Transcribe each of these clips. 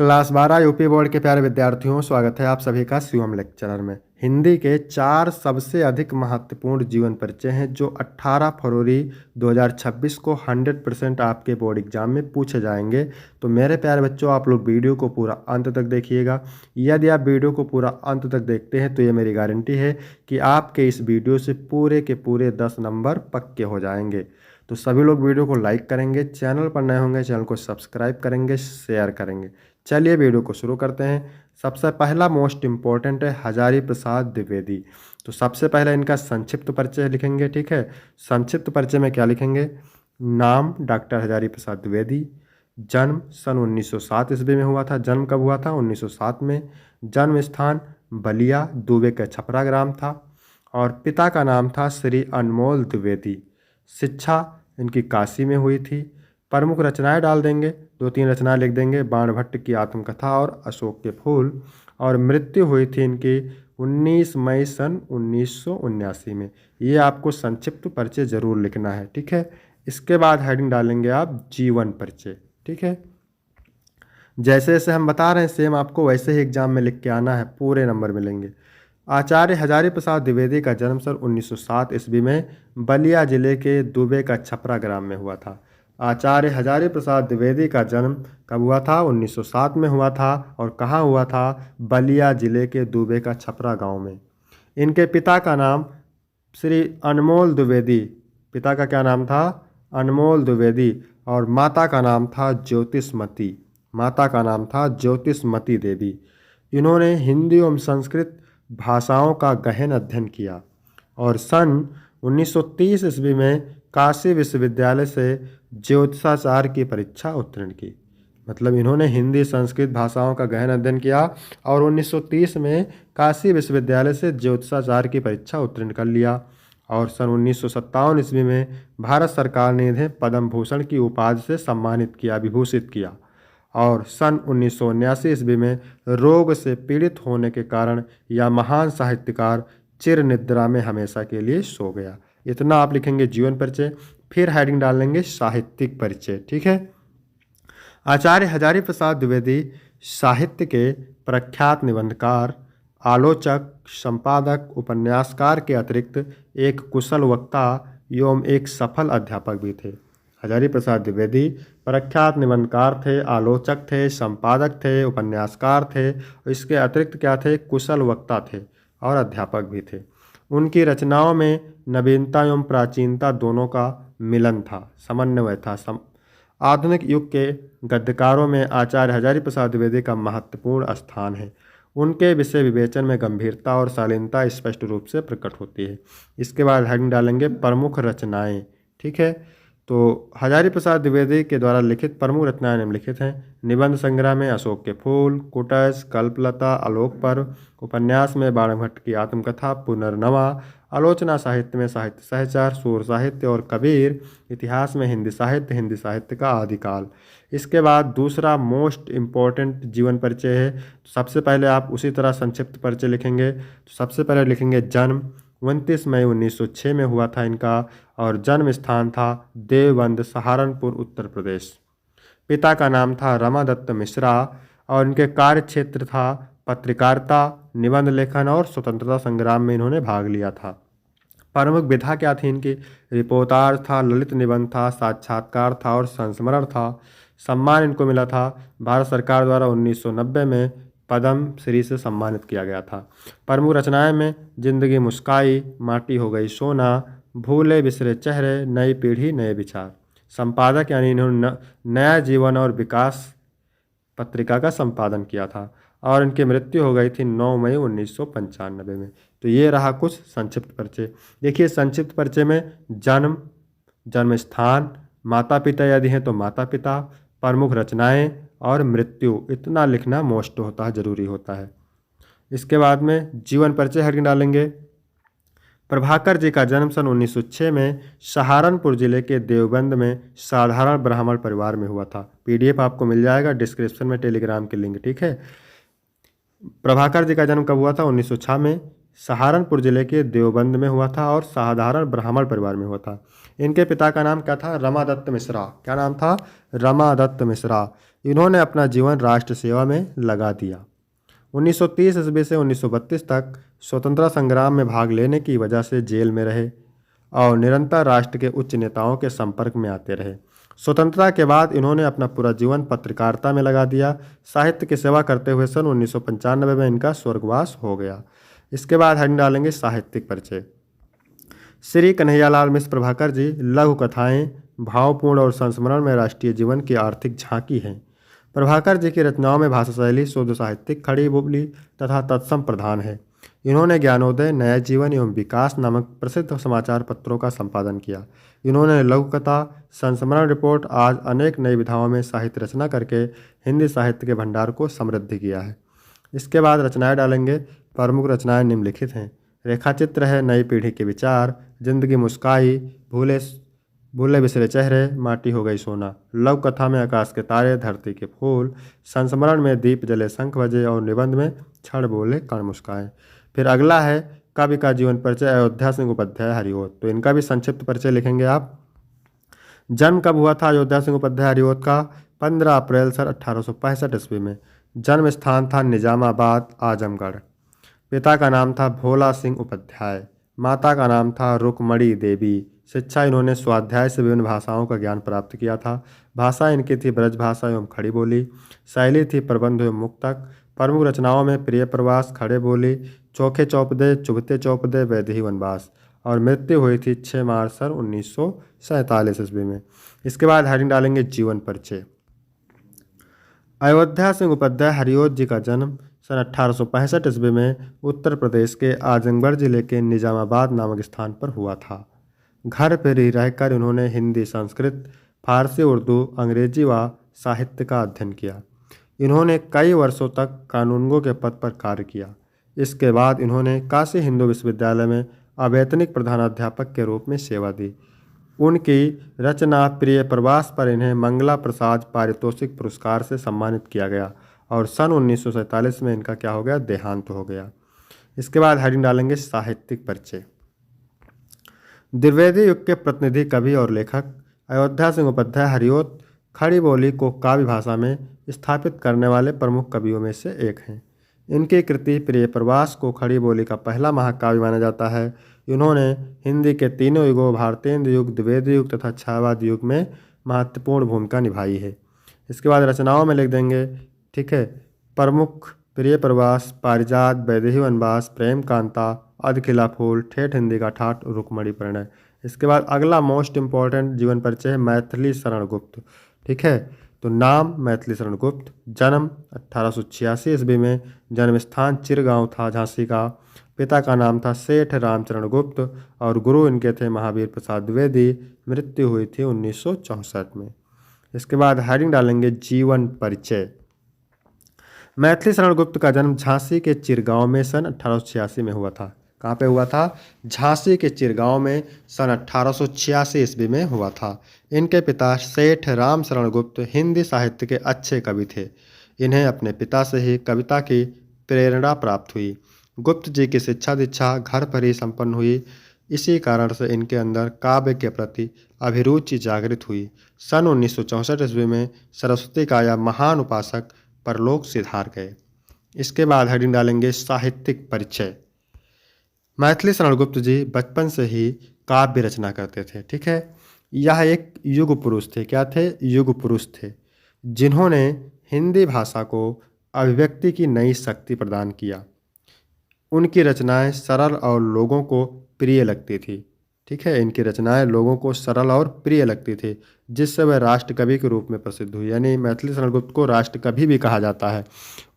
Class 12 UP board के प्यारे विद्यार्थियों, स्वागत है आप सभी का शिवम लेक्चरर में। हिंदी के 4 सबसे अधिक महत्वपूर्ण जीवन परिचय हैं जो 18 फरवरी 2026 को 100% आपके बोर्ड एग्जाम में पूछे जाएंगे। तो मेरे प्यारे बच्चों, आप लोग वीडियो को पूरा अंत तक देखिएगा। यदि आप वीडियो को पूरा अंत तक देखते हैं तो ये मेरी गारंटी है कि आपके इस वीडियो से पूरे के पूरे 10 नंबर पक्के हो जाएंगे। तो सभी लोग वीडियो को लाइक करेंगे, चैनल पर नए होंगे चैनल को सब्सक्राइब करेंगे, शेयर करेंगे। चलिए वीडियो को शुरू करते हैं। सबसे पहला मोस्ट इम्पोर्टेंट है हजारी प्रसाद द्विवेदी। तो सबसे पहले इनका संक्षिप्त परिचय लिखेंगे, ठीक है। संक्षिप्त परिचय में क्या लिखेंगे? नाम डॉक्टर हजारी प्रसाद द्विवेदी। जन्म सन 1907 ईस्वी में हुआ था। जन्म कब हुआ था? 1907 में। जन्म स्थान बलिया, दुबे का छपरा ग्राम था। और पिता का नाम था श्री अनमोल द्विवेदी। शिक्षा इनकी काशी में हुई थी। प्रमुख रचनाएं डाल देंगे, 2-3 रचनाएं लिख देंगे। बाणभट्ट की आत्मकथा और अशोक के फूल। और मृत्यु हुई थी इनकी 19 मई सन 1979 में। ये आपको संक्षिप्त परिचय जरूर लिखना है, ठीक है। इसके बाद हेडिंग डालेंगे आप जीवन परिचय, ठीक है। जैसे जैसे हम बता रहे हैं सेम आपको वैसे ही एग्जाम में लिख के आना है, पूरे नंबर मिलेंगे। आचार्य हजारी प्रसाद द्विवेदी का जन्म सन 1907 ईस्वी में बलिया जिले के दुबे का छपरा ग्राम में हुआ था। आचार्य हजारी प्रसाद द्विवेदी का जन्म कब हुआ था? 1907 में हुआ था। और कहाँ हुआ था? बलिया जिले के दुबे का छपरा गांव में। इनके पिता का नाम श्री अनमोल द्विवेदी, पिता का क्या नाम था? अनमोल द्विवेदी। और माता का नाम था ज्योतिषमती, माता का नाम था ज्योतिषमती देवी। इन्होंने हिंदी एवं संस्कृत भाषाओं का गहन अध्ययन किया और सन 1930 ईस्वी में काशी विश्वविद्यालय से ज्योतिषाचार्य की परीक्षा उत्तीर्ण की। मतलब इन्होंने हिंदी संस्कृत भाषाओं का गहन अध्ययन किया और 1930 में काशी विश्वविद्यालय से ज्योतिषाचार्य की परीक्षा उत्तीर्ण कर लिया। और सन 1957 ईस्वी में भारत सरकार ने इन्हें पद्म भूषण की उपाधि से सम्मानित किया, विभूषित किया। और सन 1979 ईस्वी में रोग से पीड़ित होने के कारण यह महान साहित्यकार चिर निद्रा में हमेशा के लिए सो गया। इतना आप लिखेंगे जीवन परिचय। फिर हेडिंग डालेंगे साहित्यिक परिचय, ठीक है। आचार्य हजारी प्रसाद द्विवेदी साहित्य के प्रख्यात निबंधकार, आलोचक, संपादक, उपन्यासकार के अतिरिक्त एक कुशल वक्ता एवं एक सफल अध्यापक भी थे। हजारी प्रसाद द्विवेदी प्रख्यात निबंधकार थे, आलोचक थे, संपादक थे, उपन्यासकार थे और इसके अतिरिक्त क्या थे? कुशल वक्ता थे और अध्यापक भी थे। उनकी रचनाओं में नवीनता एवं प्राचीनता दोनों का मिलन था, समन्वय था। आधुनिक युग के गद्यकारों में आचार्य हजारी प्रसाद द्विवेदी का महत्वपूर्ण स्थान है। उनके विषय विवेचन में गंभीरता और शालीनता स्पष्ट रूप से प्रकट होती है। इसके बाद हेडिंग डालेंगे प्रमुख रचनाएं, ठीक है। तो हजारी प्रसाद द्विवेदी के द्वारा लिखित प्रमुख रचनाएं निम्नलिखित हैं। निबंध संग्रह में अशोक के फूल, कुटज, कल्पलता, आलोक पर्व। उपन्यास में बाणभट्ट की आत्मकथा, पुनर्नवा। आलोचना साहित्य में साहित्य सहचार, सूर साहित्य और कबीर। इतिहास में हिंदी साहित्य का आदिकाल। इसके बाद दूसरा मोस्ट इम्पोर्टेंट जीवन परिचय है। सबसे पहले आप उसी तरह संक्षिप्त परिचय लिखेंगे। तो सबसे पहले लिखेंगे जन्म 29 मई 1906 में हुआ था इनका और जन्म स्थान था देवबंद, सहारनपुर, उत्तर प्रदेश। पिता का नाम था रमादत्त मिश्रा और इनके कार्य क्षेत्र था पत्रकारिता, निबंध लेखन और स्वतंत्रता संग्राम में इन्होंने भाग लिया था। प्रमुख विधा क्या थी इनकी? रिपोर्टाज था, ललित निबंध था, साक्षात्कार था और संस्मरण था। सम्मान इनको मिला था भारत सरकार द्वारा 1990 में पद्म श्री से सम्मानित किया गया था। प्रमुख रचनाएं में जिंदगी मुस्काई, माटी हो गई सोना, भूले बिसरे चेहरे, नई पीढ़ी नए विचार। संपादक यानी इन्होंने नया जीवन और विकास पत्रिका का संपादन किया था और इनकी मृत्यु हो गई थी 9 मई 1995 में। तो ये रहा कुछ संक्षिप्त परिचय। देखिए संक्षिप्त परिचय में जन्म, जन्म स्थान, माता पिता यदि हैं तो माता पिता, प्रमुख रचनाएं और मृत्यु, इतना लिखना मोस्ट होता है, जरूरी होता है। इसके बाद में जीवन परिचय हेडिंग डालेंगे। प्रभाकर जी का जन्म सन 1906 में सहारनपुर जिले के देवबंद में साधारण ब्राह्मण परिवार में हुआ था। पीडीएफ आपको मिल जाएगा डिस्क्रिप्शन में, टेलीग्राम की लिंक, ठीक है। प्रभाकर जी का जन्म कब हुआ था? 1906 में सहारनपुर जिले के देवबंद में हुआ था और साधारण ब्राह्मण परिवार में हुआ था। इनके पिता का नाम क्या था? रमादत्त मिश्रा। क्या नाम था? रमादत्त मिश्रा। इन्होंने अपना जीवन राष्ट्र सेवा में लगा दिया। 1930 ईस्वी से 1932 तक स्वतंत्रता संग्राम में भाग लेने की वजह से जेल में रहे और निरंतर राष्ट्र के उच्च नेताओं के संपर्क में आते रहे। स्वतंत्रता के बाद इन्होंने अपना पूरा जीवन पत्रकारिता में लगा दिया। साहित्य की सेवा करते हुए सन 1995 में इनका स्वर्गवास हो गया। इसके बाद हम डालेंगे साहित्यिक परिचय। श्री कन्हैयालाल मिश्र प्रभाकर जी लघु कथाएं भावपूर्ण और संस्मरण में राष्ट्रीय जीवन की आर्थिक झांकी हैं। प्रभाकर जी की रचनाओं में भाषा शैली शुद्ध साहित्यिक खड़ी बोली तथा तत्सम प्रधान है। इन्होंने ज्ञानोदय, नया जीवन एवं विकास नामक प्रसिद्ध समाचार पत्रों का संपादन किया। इन्होंने लघु कथा, संस्मरण रिपोर्ट आज अनेक नई विधाओं में साहित्य रचना करके हिंदी साहित्य के भंडार को समृद्ध किया है। इसके बाद रचनाएं डालेंगे। प्रमुख रचनाएं निम्नलिखित हैं। रेखाचित्र है नई पीढ़ी के विचार, जिंदगी मुस्काई, भूले भूले बिसरे चेहरे, माटी हो गई सोना। लघु कथा में आकाश के तारे, धरती के फूल, संस्मरण में दीप जले शंख बजे और निबंध में क्षण बोले कण मुस्काए। फिर अगला है कवि का जीवन परिचय, अयोध्या सिंह उपाध्याय हरिओत। तो इनका भी संक्षिप्त परिचय लिखेंगे आप। जन्म कब हुआ था अयोध्या सिंह उपाध्याय हरिओत का? 15 अप्रैल सन 1865 ईस्वी में। जन्म स्थान था निजामाबाद, आजमगढ़। पिता का नाम था भोला सिंह उपाध्याय, माता का नाम था रुक्मणी देवी। शिक्षा इन्होंने स्वाध्याय से विभिन्न भाषाओं का ज्ञान प्राप्त किया था। भाषा इनकी थी ब्रज भाषा एवं खड़ी बोली। शैली थी प्रबंध एवं मुक्तक। प्रमुख रचनाओं में प्रिय प्रवास, खड़े बोली, चोखे चौपदे, चुभते चौपदे, वैदेही वनवास। और मृत्यु हुई थी 6 मार्च सन 1947 ईस्वी में। इसके बाद हेडिंग डालेंगे जीवन परिचय। अयोध्या सिंह उपाध्याय हरिओत जी का जन्म सन 1865 ईस्वी में उत्तर प्रदेश के आजमगढ़ जिले के निजामाबाद नामक स्थान पर हुआ था। घर पर ही रहकर इन्होंने हिंदी, संस्कृत, फारसी, उर्दू, अंग्रेजी व साहित्य का अध्ययन किया। इन्होंने कई वर्षों तक कानूनगो के पद पर कार्य किया। इसके बाद इन्होंने काशी हिंदू विश्वविद्यालय में अवैतनिक प्रधानाध्यापक के रूप में सेवा दी। उनकी रचना प्रिय प्रवास पर इन्हें मंगला प्रसाद पारितोषिक पुरस्कार से सम्मानित किया गया और सन 1947 में इनका क्या हो गया? देहांत हो गया। इसके बाद हेडिंग डालेंगे साहित्यिक परिचय। द्विवेदी युग के प्रतिनिधि कवि और लेखक अयोध्या सिंह उपाध्याय हरिओत खड़ी बोली को काव्य भाषा में स्थापित करने वाले प्रमुख कवियों में से एक हैं। इनकी कृति प्रिय प्रवास को खड़ी बोली का पहला महाकाव्य माना जाता है। इन्होंने हिंदी के तीनों युगों भारतेंद्र युग, द्विवेदी युग तथा छायावाद युग में महत्वपूर्ण भूमिका निभाई है। इसके बाद रचनाओं में लिख देंगे, ठीक है, प्रमुख प्रिय प्रवास, पारिजात, वैदेही वनवास, प्रेम कांता, अधखिला फूल, ठेठ हिंदी का ठाठ, रुक्मणी परिणय। इसके बाद अगला मोस्ट इंपॉर्टेंट जीवन परिचय है मैथिली शरण गुप्त। ठीक है, तो नाम मैथिली शरण गुप्त, जन्म 1886 ईस्वी में, जन्म स्थान चिरगांव था झांसी का। पिता का नाम था सेठ रामचरण गुप्त और गुरु इनके थे महावीर प्रसाद द्विवेदी। मृत्यु हुई थी 1964 में। इसके बाद हेडिंग डालेंगे जीवन परिचय। मैथिली शरण गुप्त का जन्म झांसी के चिरगांव में सन 1886 में हुआ था। कहाँ पे हुआ था? झांसी के चिरगांव में सन 1886 ईस्वी में हुआ था। इनके पिता सेठ राम शरण गुप्त हिंदी साहित्य के अच्छे कवि थे। इन्हें अपने पिता से ही कविता की प्रेरणा प्राप्त हुई। गुप्त जी की शिक्षा दीक्षा घर पर ही संपन्न हुई। इसी कारण से इनके अंदर काव्य के प्रति अभिरुचि जागृत हुई। सन 1964 ईस्वी में सरस्वती का यह महान उपासक परलोक सिधार गए। इसके बाद हेडिंग डालेंगे साहित्यिक परिचय। मैथिली शरण गुप्त जी बचपन से ही काव्य रचना करते थे। ठीक है, यह एक युग पुरुष थे। क्या थे? युग पुरुष थे, जिन्होंने हिंदी भाषा को अभिव्यक्ति की नई शक्ति प्रदान किया। उनकी रचनाएं सरल और लोगों को प्रिय लगती थी। ठीक है, इनकी रचनाएं लोगों को सरल और प्रिय लगती थी, जिससे वह राष्ट्र कवि के रूप में प्रसिद्ध हुई। यानी मैथिली शरण गुप्त को राष्ट्र कवि भी कहा जाता है।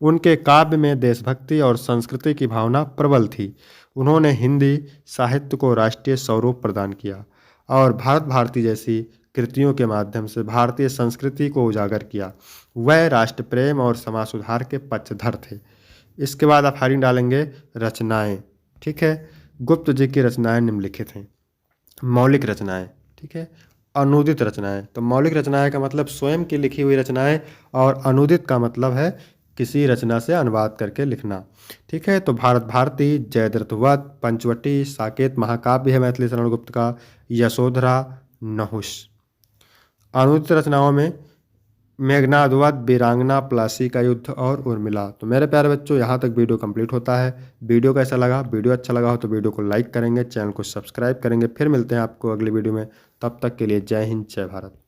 उनके काव्य में देशभक्ति और संस्कृति की भावना प्रबल थी। उन्होंने हिंदी साहित्य को राष्ट्रीय स्वरूप प्रदान किया और भारत भारती जैसी कृतियों के माध्यम से भारतीय संस्कृति को उजागर किया। वह राष्ट्र प्रेम और समाज सुधार के पक्षधर थे। इसके बाद आप हेडिंग डालेंगे रचनाएं। ठीक है, गुप्त जी की रचनाएं निम्नलिखित हैं। मौलिक रचनाएं, ठीक है, अनुदित रचनाएं। तो मौलिक रचनाएं का मतलब स्वयं की लिखी हुई रचनाएं और अनुदित का मतलब है किसी रचना से अनुवाद करके लिखना। ठीक है, तो भारत भारती, जयद्रथवत, पंचवटी, साकेत महाकाव्य है मैथिली शरण गुप्त का, यशोधरा, नहुष। अनुदित रचनाओं में मेघनाद वध, वीरांगना, प्लासी का युद्ध और उर्मिला। तो मेरे प्यारे बच्चों, यहाँ तक वीडियो कंप्लीट होता है। वीडियो कैसा लगा? वीडियो अच्छा लगा हो तो वीडियो को लाइक करेंगे, चैनल को सब्सक्राइब करेंगे। फिर मिलते हैं आपको अगली वीडियो में। तब तक के लिए जय हिंद, जय भारत।